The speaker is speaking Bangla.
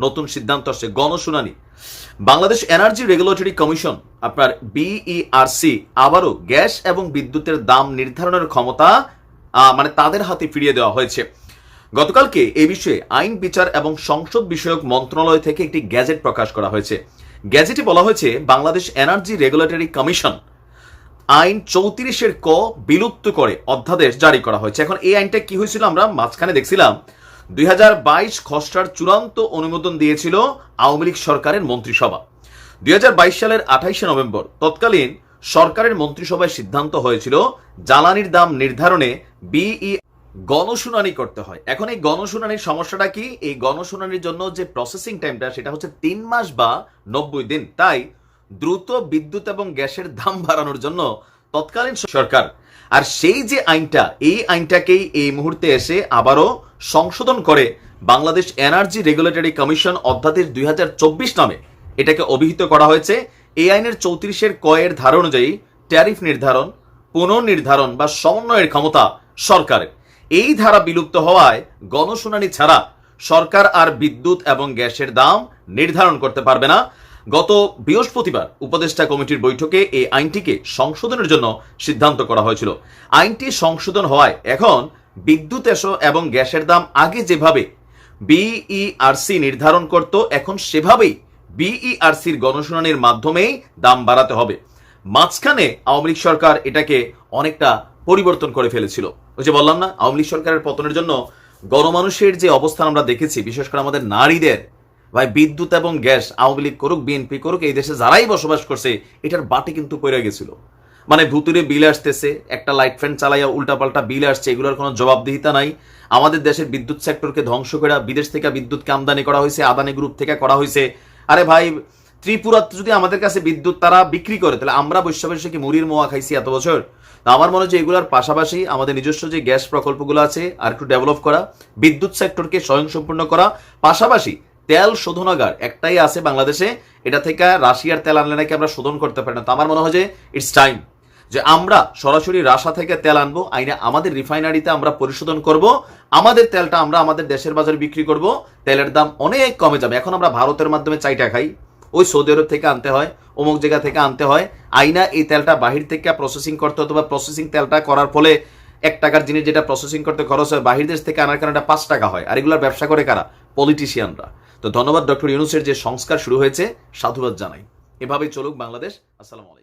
নতুন সিদ্ধান্ত আসছে, গণশুনানি। বাংলাদেশ এনার্জি রেগুলেটরি কমিশন আপনার বিইআরসি আবারও গ্যাস এবং বিদ্যুতের দাম নির্ধারণের ক্ষমতা মানে তাদের হাতে ফিরিয়ে দেওয়া হয়েছে। গতকালকে এই বিষয়ে আইন বিচার এবং সংসদ বিষয়ক মন্ত্রণালয় থেকে একটি গ্যাজেট প্রকাশ করা হয়েছে। গ্যাজেটে বলা হয়েছে বাংলাদেশ এনার্জি রেগুলেটরি কমিশন আইন 34-এর ক বিলুপ্ত করে অধ্যাদেশ জারি করা হয়েছে। এখন এই আইনটা কি হয়েছিল, আমরা মাঝখানে দেখছিলাম 2022 খসড়ার চূড়ান্ত অনুমোদন দিয়েছিল আওয়ামী লীগ সরকারের মন্ত্রিসভা। 2022 সালের 28শে নভেম্বর তৎকালীন সরকারের মন্ত্রিসভায় সিদ্ধান্ত হয়েছিল জ্বালানির দাম নির্ধারণে গণশুনানি করতে হয়। এখন এই গণশুনানির সমস্যাটা কি, এই গণশুনানির জন্য যে প্রসেসিং টাইমটা সেটা হচ্ছে 3 মাস বা 90 দিন। তাই দ্রুত বিদ্যুৎ এবং গ্যাসের দাম বাড়ানোর জন্য তৎকালীন সরকার আর সেই যে আইনটা, এই আইনটাকেই এই মুহূর্তে এসে আবারও সংশোধন করে বাংলাদেশ এনার্জি রেগুলেটরি কমিশন অধ্যাদেশ 2024 নামে এটাকে অভিহিত করা হয়েছে। এই আইনের 34-এর ক এর ধারা অনুযায়ী ট্যারিফ নির্ধারণ, পুনর্নির্ধারণ বা সমন্বয়ের ক্ষমতা সরকারের। এই ধারা বিলুপ্ত হওয়ায় গণশুনানি ছাড়া সরকার আর বিদ্যুৎ এবং গ্যাসের দাম নির্ধারণ করতে পারবে না। গত বৃহস্পতিবার উপদেষ্টা কমিটির বৈঠকে এই আইনটিকে সংশোধনের জন্য সিদ্ধান্ত করা হয়েছিল। আইনটি সংশোধন হওয়ায় এখন বিদ্যুৎ এবং গ্যাসের দাম আগে যেভাবে বিইআরসি নির্ধারণ করত, এখন সেভাবেই বিইআরসির গণশুনানির মাধ্যমেই দাম বাড়াতে হবে। মাঝখানে আওয়ামী লীগ সরকার এটাকে অনেকটা পরিবর্তন করে ফেলেছিল। ওই যে বললাম না, আওয়ামী লীগ সরকারের পতনের জন্য গণমানুষের যে অবস্থান আমরা দেখেছি, বিশেষ করে আমাদের নারীদের, ভাই বিদ্যুৎ এবং গ্যাস আওয়ামী লীগ করুক বিএনপি করুক, এই দেশে যারাই বসবাস করছে এটার বাটে কিন্তু পড়ে গেছিল। মানে ভুতুরে বিল আসতেছে, একটা লাইট ফ্যান চালাইয়া উল্টাপাল্টা বিল আসছে, এগুলোর কোনো জবাবদিহিতা নাই। আমাদের দেশের বিদ্যুৎ সেক্টরকে ধ্বংস করে বিদেশ থেকে বিদ্যুৎকে আমদানি করা হয়েছে, আদানি গ্রুপ থেকে করা হয়েছে। আরে ভাই, ত্রিপুরাতে যদি আমাদের কাছে বিদ্যুৎ তারা বিক্রি করে, তাহলে আমরা বৈশ্বাসে কি মুড়ির মোয়া খাইছি এত বছর? আমার মনে হয় যে এগুলোর পাশাপাশি আমাদের নিজস্ব যে গ্যাস প্রকল্পগুলো আছে আর একটু ডেভেলপ করা, বিদ্যুৎ সেক্টরকে স্বয়ংসম্পূর্ণ করা, পাশাপাশি তেল শোধনাগার একটাই আছে বাংলাদেশে, এটা থেকে রাশিয়ার তেল আনলে নাকি আমরা শোধন করতে পারি না। তো আমার মনে হয় যে ইটস টাইম যে আমরা সরাসরি রাশিয়া থেকে তেল আনবো, আইনে আমাদের রিফাইনারিতে আমরা পরিশোধন করব, আমাদের তেলটা আমরা আমাদের দেশের বাজারে বিক্রি করব, তেলের দাম অনেক কমে যাবে। এখন আমরা ভারতের মাধ্যমে চাইটা খাই, ওই সৌদি আরব থেকে আনতে হয়, অমুক জায়গা থেকে আনতে হয়, আইনা এই তেলটা বাহির থেকে প্রসেসিং করতে হতো, বা প্রসেসিং তেলটা করার ফলে 1 টাকার জিনিস যেটা প্রসেসিং করতে খরচ হয়, বাহির দেশ থেকে আনার কারণে 5 টাকা হয়। আর এগুলোর ব্যবসা করে কারা? পলিটিশিয়ানরা। তো ধন্যবাদ ডক্টর ইউনূসের যে সংস্কার শুরু হয়েছে, সাধুবাদ জানাই। এভাবেই চলুক বাংলাদেশ। আসসালামু আলাইকুম।